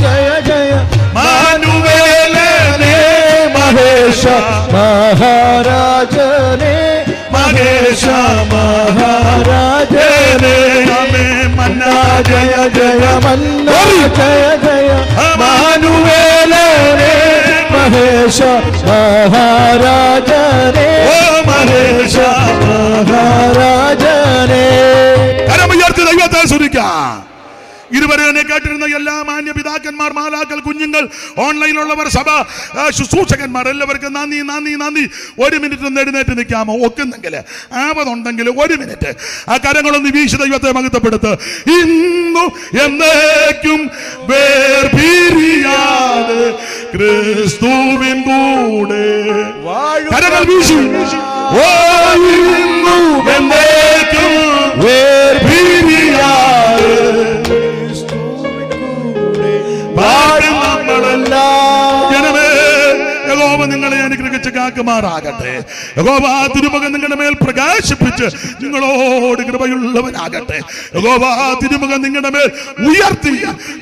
ജയ ജയ മാനുവേലനേ മഹേശ മഹാരാജനേ മഹേശ മഹാരാജനേ മന്ന ജയ ജയ മന്ന ജയ ജയ മാനുവേലനേ മഹേശ മഹാരാജനേ മഹേശ മഹാരാജനേ. കരമുയർത്തി ദൈവത്തെ സ്തുതിക്കാം. ഇതുവരെ എന്നെ കേട്ടിരുന്ന എല്ലാ മാന്യ പിതാക്കന്മാർ, മാലാക്കൾ, കുഞ്ഞുങ്ങൾ, ഓൺലൈനിലുള്ളവർ, സഭ ശുശ്രൂഷകന്മാർ, എല്ലാവർക്കും നന്ദി നന്ദി നന്ദി. ഒരു മിനിറ്റ് ഒന്ന് എഴുന്നേറ്റ് നിൽക്കാമോ? ഒക്കുന്നെങ്കിൽ ആവതുണ്ടെങ്കിൽ ഒരു മിനിറ്റ് ആ കരങ്ങളൊന്ന് വീശി ദൈവത്തെ മഹത്വപ്പെടുത്ത്. ഇന്നും എന്നേക്കും വേർപിരിയാതെ ക്രിസ്തുവിൻ കൂടെ കരങ്ങൾ വീശി. ഓ ഇന്നും എന്നേക്കും വേർപിരിയാതെ ജനമേ, യഹോവ നിങ്ങളെ അനുഗ്രഹിച്ച് കാക്കുമാറാകട്ടെ. യഹോവ തിരുമുഖം നിങ്ങളുടെ മേൽ പ്രകാശിപ്പിച്ച് നിങ്ങളോട് കൃപയുള്ളവനാകട്ടെ. യഹോവ തിരുമുഖം നിങ്ങളുടെ മേൽ ഉയർത്തി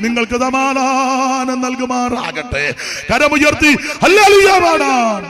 നിങ്ങൾക്ക് സമാധാനം നൽകുമാറാകട്ടെ. കരമുയർത്തി ഹല്ലേലൂയ പാടാം.